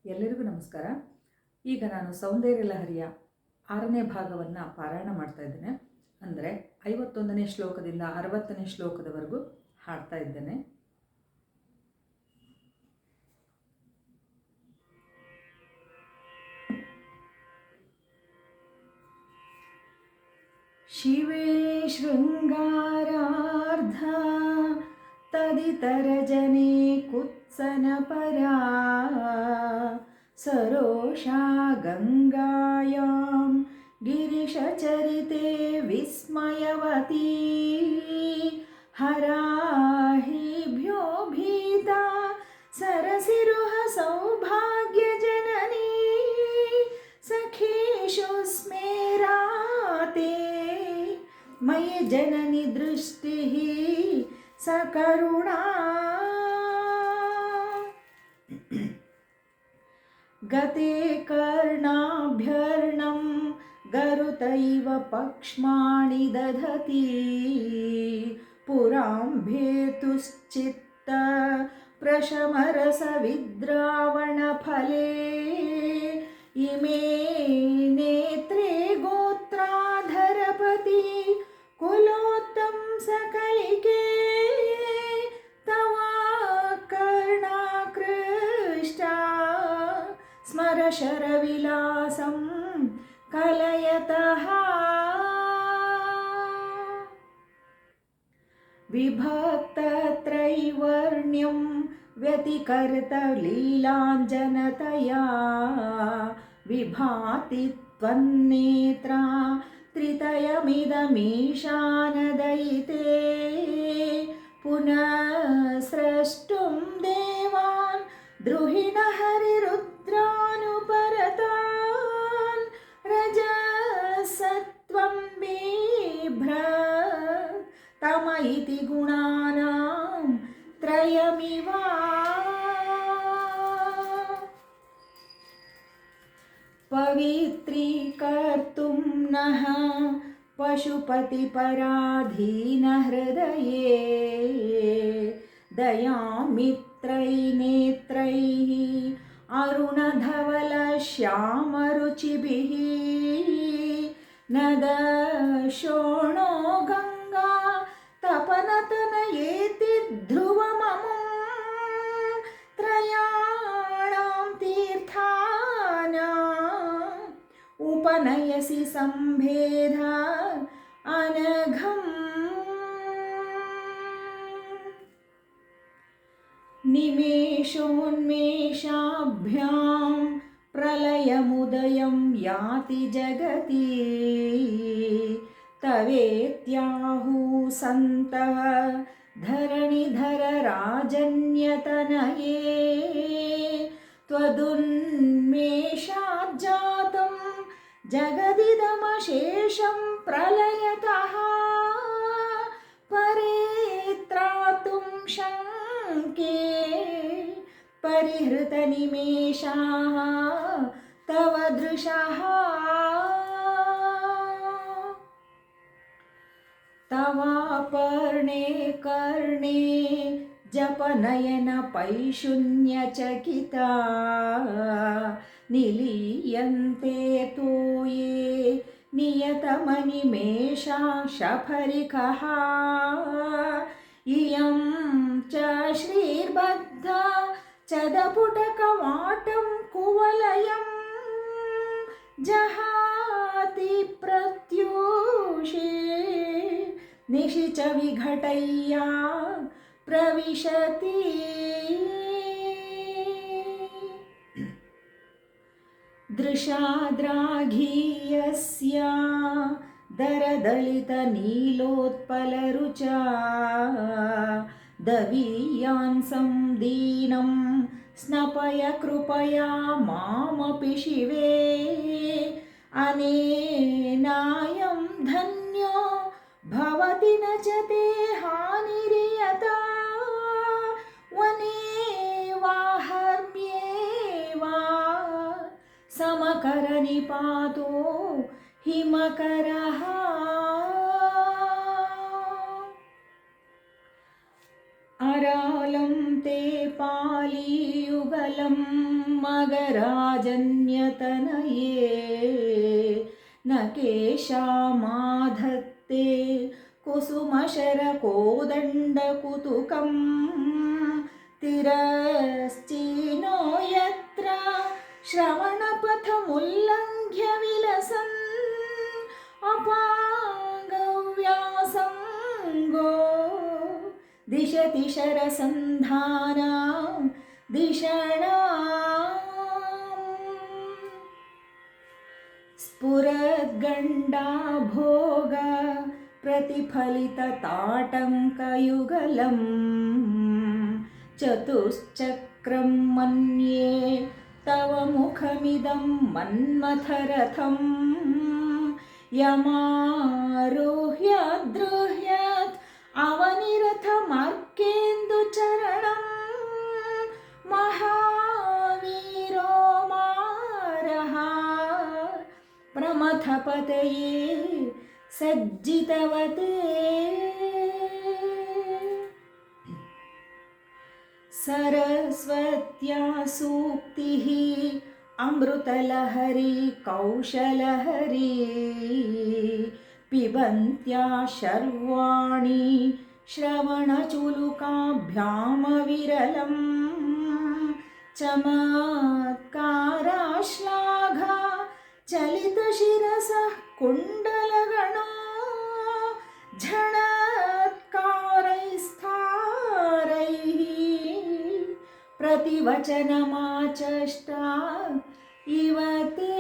ಎಲ್ಲರಿಗೂ ನಮಸ್ಕಾರ. ಈಗ ನಾನು ಸೌಂದರ್ಯ ಲಹರಿಯ 6ನೇ ಭಾಗವನ್ನು ಪಾರಾಯಣ ಮಾಡ್ತಾ ಇದ್ದೇನೆ. ಅಂದರೆ 51ನೇ ಶ್ಲೋಕದಿಂದ 60ನೇ ಶ್ಲೋಕದವರೆಗೂ ಹಾಡ್ತಾ ಇದ್ದೇನೆ. ಶಿವೇ ಶೃಂಗಾರಾರ್ಧ ತದಿತರಜನೆ ಕುತ್ಸನಪರಾ ಸರೋಷಾ ಗಂಗಾಯಾಂ ಗಿರಿಶಚರಿತೆ ವಿಸ್ಮಯವತೀ ಹರಾಹಿಭ್ಯೋ ಭೀತಾ ಸರಸಿರುಹ ಸೌಭಾಗ್ಯಜನನೀ ಸಖೀಷು ಸ್ಮೇರಾತೆ ಮಯಿ ಜನನಿ ದೃಷ್ಟಿಃ ಸಕರುಣಾ ಗತೆ ಕರ್ಣಾಭ್ಯರ್ಣಂ ಗರುತೈವ ಪಕ್ಷ್ಮಾಣಿ ದಧತಿ ಪುರಾಂಭೇತುಶ್ಚಿತ್ತ ಪ್ರಶಮರಸ ವಿದ್ರಾವಣ ಫಲೇ ಇಮೇ ನೇತ್ರೇ ಗೋತ್ರಾಧರಪತಿ ಕುಲೋತ್ತಮ ಸಕಲಿಕೆ ತವ ಕರ್ಣಾಕೃಷ್ಟ ಸ್ಮರ ಶರವಿಲಾಸಂ ಕಲಯತಃ ವಿಭಕ್ತತ್ರೈವರ್ಣ್ಯಂ ವ್ಯತಿಕರ್ತ ಲೀಲಾಂಜನತಯಾ ವಿಭಾತಿ ತ್ವನ್ನೇತ್ರ ತ್ರಿತಯಮಿದಮೀಶಾನದಯಿತೆ ಪುನಃ ಸ್ರಷ್ಟುಂ ದೇವಾನ್ ದ್ರುಹಿಣ ಹರಿರುದ್ರಾನುಪರತಾನ್ ರಜಸತ್ವಂ ಬಿಭ್ರತ್ ತಮ ಇತಿ ಗುಣಾನಾಂ ತ್ರಯಮಿವ ಪವಿತ್ರೀಕರ್ತುಂ ನಃ ಪಶುಪತಿಪರಾಧೀನ ಹೃದಯೇ ದಯಾಮಿತ್ರೈನೇತ್ರೈಃ ಅರುಣಧವಲ ಶ್ಯಾಮರುಚಿಭಿಃ ನದಶೋಣೋ ಗಂಗಾ ತಪನತನಯೇತಿ ಧ್ರುವಮಮುಂ ತ್ರಯಾಣಾಂ ತೀರ್ಥಾನಾಂ ಉಪನಯಸಿ ಸಂಭೇದ ಅನಘಂ ನಿಮೇಷೋನ್ಮೇಷಾಭ್ಯಾಂ ಪ್ರಲಯಮುದಯಂ ಯಾತಿ ಜಗತಿ ತವೇತ್ಯಾಹುಃ ಸಂತಃ ಧರಣಿಧರ ರಾಜನ್ಯತನಯೇ ತ್ವದುನ್ಮೇಷಾಜ್ಜಾತಂ ಜಗದಿದಮಶೇಷಂ ಪ್ರಲಯತಃ ಪರೇತ್ರಾತುಂ ಶಂಕೆ ಪರಿಹೃತನಿಮೇಷಾಃ ತವ ದೃಶಃ ತವಾಪರ್ಣೆ ಕರ್ಣೆ ಜಪನಯನ ಪೈಶೂನ್ಯಚಕಿತಾ ನಿಲೀಯಂತೆ ತೋಯೇ ನಿಯತಮನಿಮೇಷಾ ಶಫರಿಕಃ ಇಯಂ ಚ ಶ್ರೀರ್ಬದ್ಧ ಚದಪುಟಕವಾಟಂ ಕುವಲಯಂ ಜಹಾತಿ ಪ್ರತ್ಯೂಷೇ ನಿಶಿಚ ವಿಘಟಯ್ಯಾ ಪ್ರವಿಶತಿ ದೃಶಾದ್ರಾಘೀಯಸ್ಯ ದರದಲಿತ ನೀಲೋತ್ಪಲರುಚಾ ದವೀಯಾನ್ಸಂ ದೀನಂ ಸ್ನಪಯ ಕೃಪಯಾ ಮಾಮಪಿ ಶಿವೇ ಅನೇನಾಯಂ ಧನ್ಯೋ ಭವತಿ ನ ಚ ತೇ ಹಾನಿರಿಯತಾ ವನೇ ವಾ ಹರ್ಮ್ಯೇ ವಾ ಸಮಕರ ನಿಪಾತೋ ಹಿಮಕರಃ ಅರಾಲಂ ते कालीयुगलं मगराजन्यतनये न केशामाधत्ते कुसुमशरकोदण्डकुतुकं तिरश्चीनो यत्र श्रवणपथमुल्लङ्घ्य विलसन् अपाङ्गव्यासङ्गो दिशति शरसन्धानां दिशणाम् स्फुरद्गण्डाभोग प्रतिफलितताटङ्कयुगलं चतुश्चक्रं मन्ये तव मुखमिदं मन्मथरथं यमारुह्य द्रुह्यत् अवनिरथमार्केन्दुचरणं महावीरो मारः प्रमथपतये सज्जितवते सरस्वत्या सूक्तिः अमृतलहरी कौशलहरी पिबन्त्या शर्वाणि श्रवणचुलुकाभ्यामविरलं चमत्काराश्लाघा चलितशिरसः कुण्डलगणो झणत्कारैस्तारैः प्रतिवचनमाचष्टा इव ते